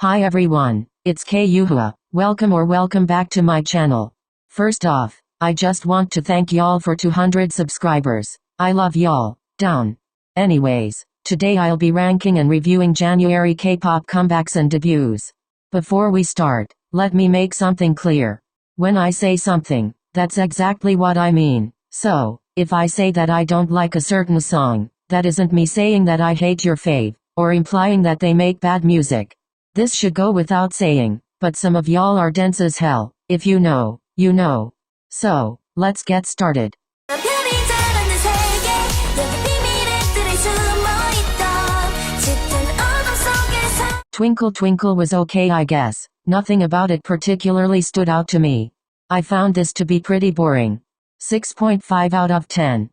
Hi everyone, it's Kyuhua. Welcome back to my channel. First off, I just want to thank y'all for 200 subscribers. I love y'all. Down. Anyways, today I'll be ranking and reviewing January K-pop comebacks and debuts. Before we start, let me make something clear. When I say something, that's exactly what I mean. So, if I say that I don't like a certain song, that isn't me saying that I hate your fave, or implying that they make bad music. This should go without saying, but some of y'all are dense as hell. If you know, you know. So, let's get started. Twinkle Twinkle was okay, I guess. Nothing about it particularly stood out to me. I found this to be pretty boring. 6.5 out of 10.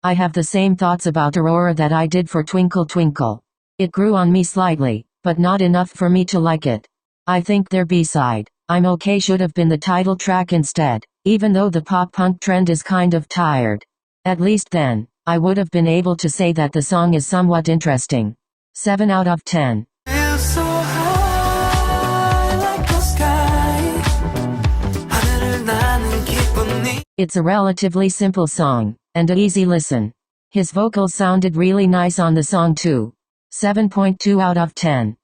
I have the same thoughts about Aurora that I did for Twinkle Twinkle. It grew on me slightly, but not enough for me to like it. I think their B-side, I'm Okay, should have been the title track instead, even though the pop-punk trend is kind of tired. At least then, I would have been able to say that the song is somewhat interesting. 7 out of 10. It's a relatively simple song, and an easy listen. His vocals sounded really nice on the song too. 7.2 out of 10.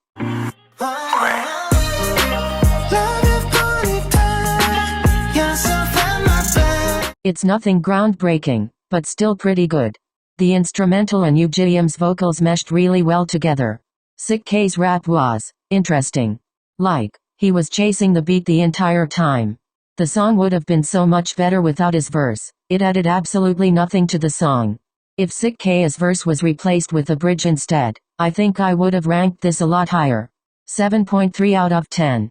It's nothing groundbreaking, but still pretty good. The instrumental and Yugyeom's vocals meshed really well together. Sick K's rap was interesting. Like, he was chasing the beat the entire time. The song would have been so much better without his verse. It added absolutely nothing to the song. If Sick K's verse was replaced with a bridge instead, I think I would have ranked this a lot higher. 7.3 out of 10.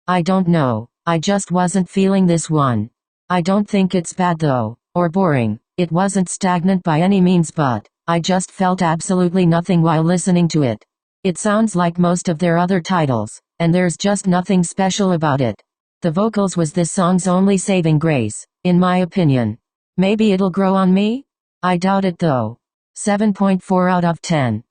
I don't know, I just wasn't feeling this one. I don't think it's bad though, or boring. It wasn't stagnant by any means, but I just felt absolutely nothing while listening to it. It sounds like most of their other titles, and there's just nothing special about it. The vocals was this song's only saving grace, in my opinion. Maybe it'll grow on me? I doubt it though. 7.4 out of 10.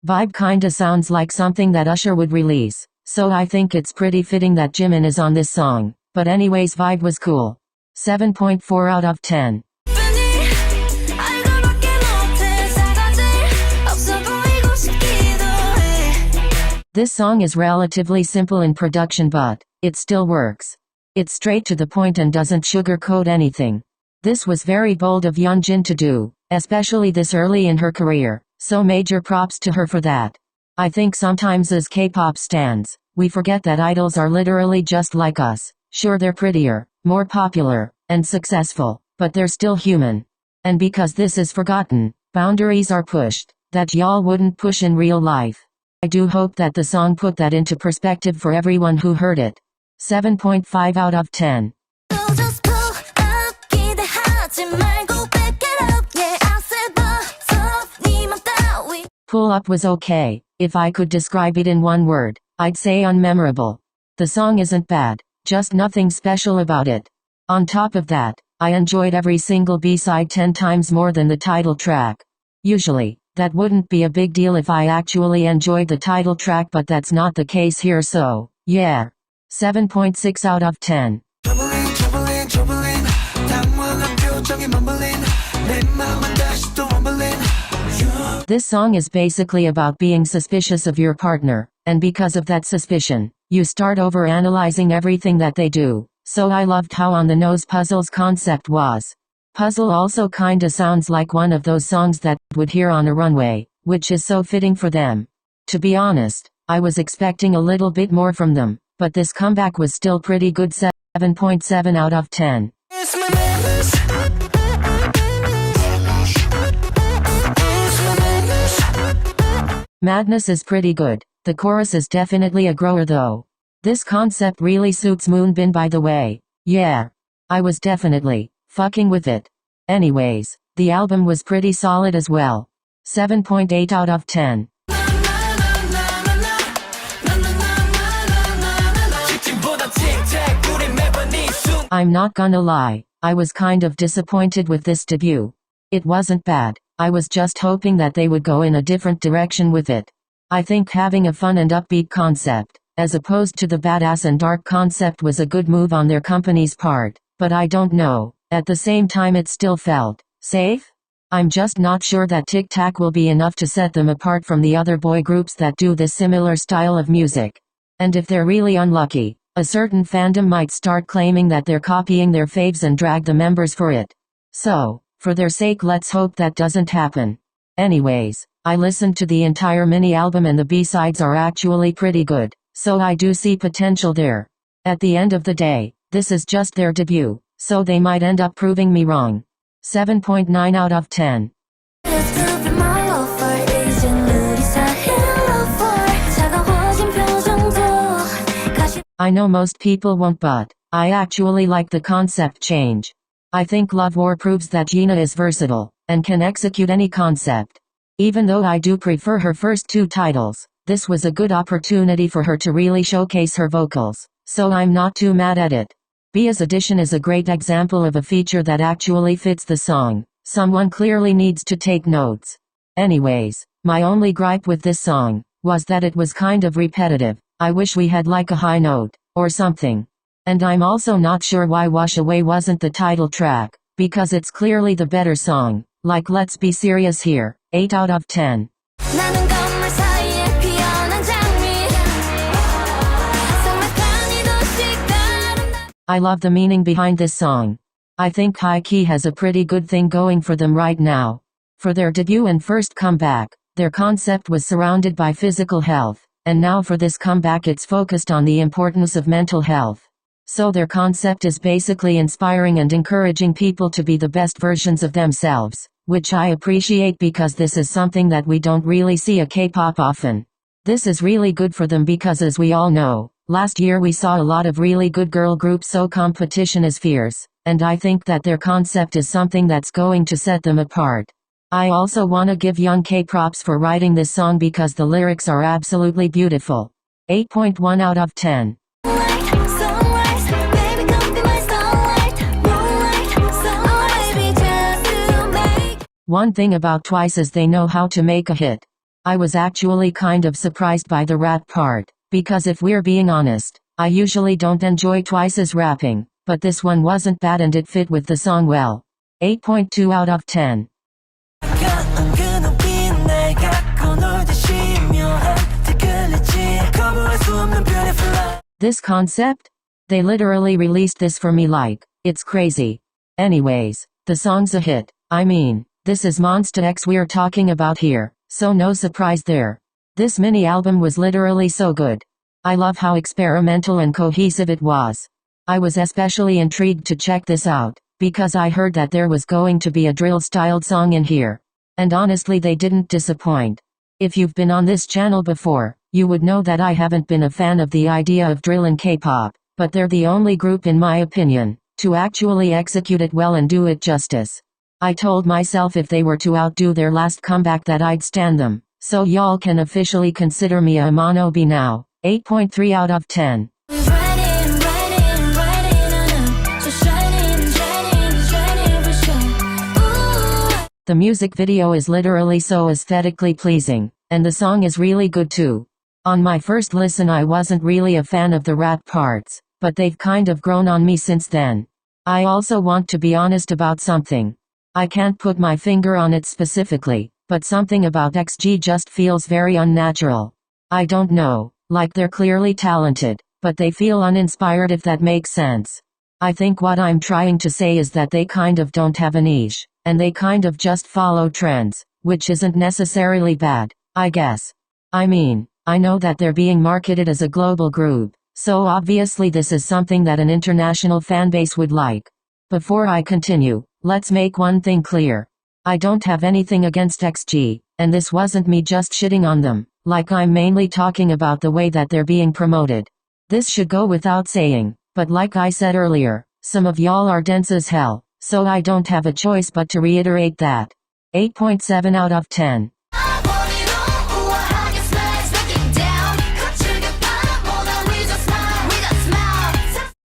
Vibe kinda sounds like something that Usher would release, so I think it's pretty fitting that Jimin is on this song. But anyways, Vibe was cool. 7.4 out of 10. This song is relatively simple in production, but it still works. It's straight to the point and doesn't sugarcoat anything. This was very bold of Yeonjin to do, especially this early in her career, so major props to her for that. I think sometimes as K-pop stans, we forget that idols are literally just like us. Sure, they're prettier, more popular, and successful, but they're still human. And because this is forgotten, boundaries are pushed that y'all wouldn't push in real life. I do hope that the song put that into perspective for everyone who heard it. 7.5 out of 10. Pull Up was okay. If I could describe it in one word, I'd say unmemorable. The song isn't bad, just nothing special about it. On top of that, I enjoyed every single B-side 10 times more than the title track. Usually, that wouldn't be a big deal if I actually enjoyed the title track, but that's not the case here, so, yeah. 7.6 out of 10. This song is basically about being suspicious of your partner, and because of that suspicion, you start over-analyzing everything that they do. So I loved how on-the-nose Puzzle's concept was. Puzzle also kinda sounds like one of those songs that would hear on a runway, which is so fitting for them. To be honest, I was expecting a little bit more from them, but this comeback was still pretty good. 7.7 out of 10. Madness is pretty good. The chorus is definitely a grower though. This concept really suits Moonbin, by the way. Yeah. I was definitely fucking with it. Anyways, the album was pretty solid as well. 7.8 out of 10. I'm not gonna lie, I was kind of disappointed with this debut. It wasn't bad, I was just hoping that they would go in a different direction with it. I think having a fun and upbeat concept, as opposed to the badass and dark concept, was a good move on their company's part, but I don't know, at the same time it still felt safe? I'm just not sure that Tic Tac will be enough to set them apart from the other boy groups that do this similar style of music. And if they're really unlucky, a certain fandom might start claiming that they're copying their faves and drag the members for it. So, for their sake, let's hope that doesn't happen. Anyways, I listened to the entire mini-album and the B-sides are actually pretty good, so I do see potential there. At the end of the day, this is just their debut, so they might end up proving me wrong. 7.9 out of 10. I know most people won't, but I actually like the concept change. I think Love War proves that YENA is versatile and can execute any concept. Even though I do prefer her first two titles, this was a good opportunity for her to really showcase her vocals, so I'm not too mad at it. B's addition is a great example of a feature that actually fits the song. Someone clearly needs to take notes. Anyways, my only gripe with this song was that it was kind of repetitive. I wish we had like a high note or something. And I'm also not sure why Wash Away wasn't the title track, because it's clearly the better song. Like, let's be serious here. 8 out of 10. I love the meaning behind this song. I think High Key has a pretty good thing going for them right now. For their debut and first comeback, their concept was surrounded by physical health, and now for this comeback it's focused on the importance of mental health. So their concept is basically inspiring and encouraging people to be the best versions of themselves, which I appreciate because this is something that we don't really see at K-pop often. This is really good for them because, as we all know, last year we saw a lot of really good girl groups, so competition is fierce, and I think that their concept is something that's going to set them apart. I also wanna give Young K props for writing this song because the lyrics are absolutely beautiful. 8.1 out of 10. One thing about Twice is they know how to make a hit. I was actually kind of surprised by the rap part, because if we're being honest, I usually don't enjoy Twice's rapping, but this one wasn't bad and it fit with the song well. 8.2 out of 10. This concept? They literally released this for me, like, it's crazy. Anyways, the song's a hit. I mean, this is Monsta X we're talking about here, so no surprise there. This mini-album was literally so good. I love how experimental and cohesive it was. I was especially intrigued to check this out, because I heard that there was going to be a drill-styled song in here. And honestly, they didn't disappoint. If you've been on this channel before, you would know that I haven't been a fan of the idea of drill in K-pop, but they're the only group, in my opinion, to actually execute it well and do it justice. I told myself if they were to outdo their last comeback that I'd stan them, so y'all can officially consider me a Monobi now. 8.3 out of 10. The music video is literally so aesthetically pleasing, and the song is really good too. On my first listen I wasn't really a fan of the rap parts, but they've kind of grown on me since then. I also want to be honest about something. I can't put my finger on it specifically, but something about XG just feels very unnatural. I don't know, like they're clearly talented, but they feel uninspired, if that makes sense. I think what I'm trying to say is that they kind of don't have a niche, and they kind of just follow trends, which isn't necessarily bad, I guess. I mean, I know that they're being marketed as a global group, so obviously this is something that an international fanbase would like. Before I continue, let's make one thing clear. I don't have anything against XG, and this wasn't me just shitting on them, like I'm mainly talking about the way that they're being promoted. This should go without saying, but like I said earlier, some of y'all are dense as hell, so I don't have a choice but to reiterate that. 8.7 out of 10.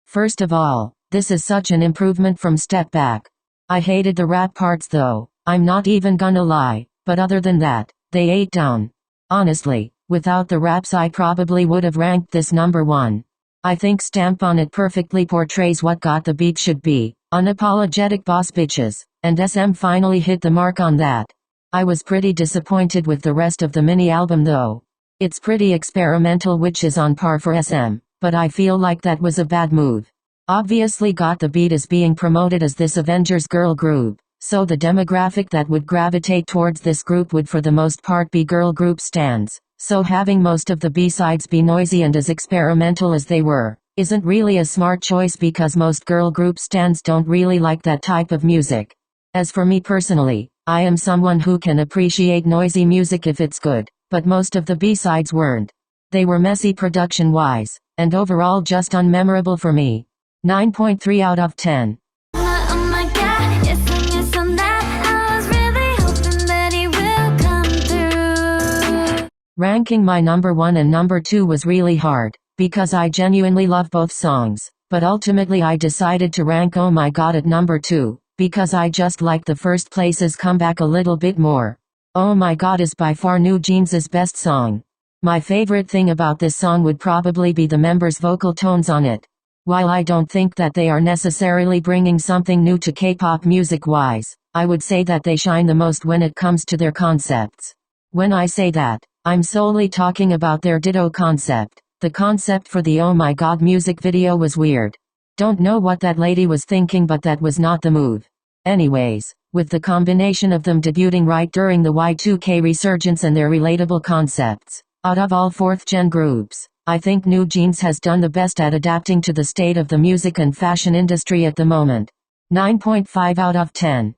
First of all, this is such an improvement from Step Back. I hated the rap parts though, I'm not even gonna lie, but other than that, they ate down. Honestly, without the raps I probably would have ranked this number 1. I think Stamp on It perfectly portrays what Got the Beat should be, unapologetic boss bitches, and SM finally hit the mark on that. I was pretty disappointed with the rest of the mini-album though. It's pretty experimental, which is on par for SM, but I feel like that was a bad move. Obviously Got the Beat is being promoted as this Avengers girl group, so the demographic that would gravitate towards this group would for the most part be girl group stans. So having most of the B-sides be noisy and as experimental as they were, isn't really a smart choice because most girl group stans don't really like that type of music. As for me personally, I am someone who can appreciate noisy music if it's good, but most of the B-sides weren't. They were messy production-wise, and overall just unmemorable for me. 9.3 out of 10. Ranking my number 1 and number 2 was really hard, because I genuinely love both songs, but ultimately I decided to rank Oh My God at number 2, because I just like the first place's comeback a little bit more. Oh My God is by far New Jeans' best song. My favorite thing about this song would probably be the members' vocal tones on it. While I don't think that they are necessarily bringing something new to K-pop music-wise, I would say that they shine the most when it comes to their concepts. When I say that, I'm solely talking about their Ditto concept. The concept for the Oh My God music video was weird. Don't know what that lady was thinking, but that was not the move. Anyways, with the combination of them debuting right during the Y2K resurgence and their relatable concepts, out of all 4th-gen groups, I think New Jeans has done the best at adapting to the state of the music and fashion industry at the moment. 9.5 out of 10.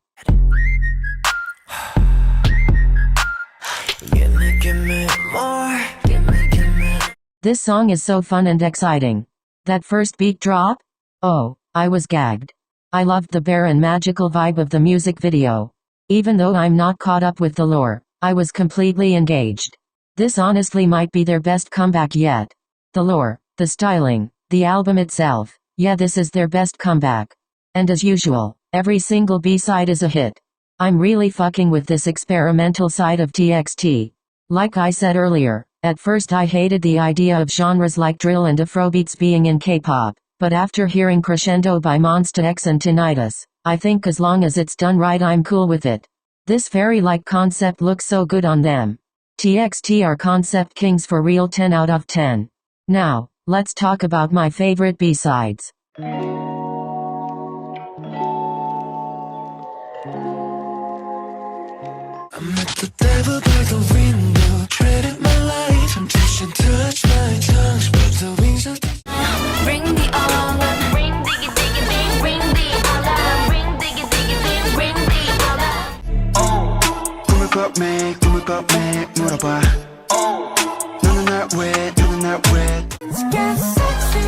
This song is so fun and exciting. That first beat drop? Oh, I was gagged. I loved the bare and magical vibe of the music video. Even though I'm not caught up with the lore, I was completely engaged. This honestly might be their best comeback yet. The lore, the styling, the album itself, yeah, this is their best comeback. And as usual, every single B-side is a hit. I'm really fucking with this experimental side of TXT. Like I said earlier, at first I hated the idea of genres like drill and Afrobeats being in K-pop, but after hearing Crescendo by Monsta X and Tinnitus, I think as long as it's done right I'm cool with it. This fairy-like concept looks so good on them. TXT are concept kings for real. 10 out of 10. Now, let's talk about my favorite B-sides. I met the devil by the window, traded my life, temptation touched my tongue, spread the wings of ring the alarm, ring diggy diggy ding, ring the alarm, ring diggy diggy ding, ring the alarm. Oh, 꿈을 꿔 매, 물어봐. Oh, 너는 날 왜, 너는 날 왜? Get sexy.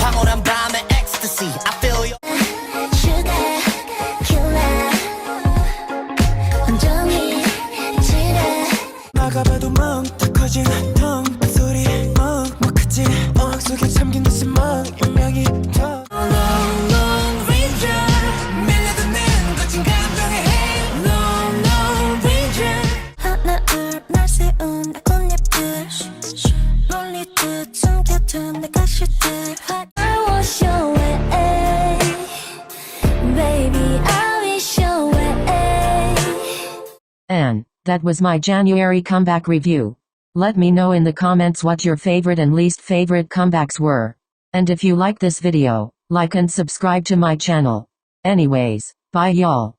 황홀한 밤의 ecstasy, I feel you. 나가봐도 멍 다 커진 텅 소리 뭐 크지 어학 속에 잠긴 듯이 멍 인명이 더 Long Ranger 밀려드는 거친 감정에 Hey Long Ranger 하나둘 날 세운 꽃잎들 놀리듯 숨겨둔 내 가시들 I was your way Baby I wish your way And that was my January comeback review. Let me know in the comments what your favorite and least favorite comebacks were. And if you like this video, like and subscribe to my channel. Anyways, bye y'all.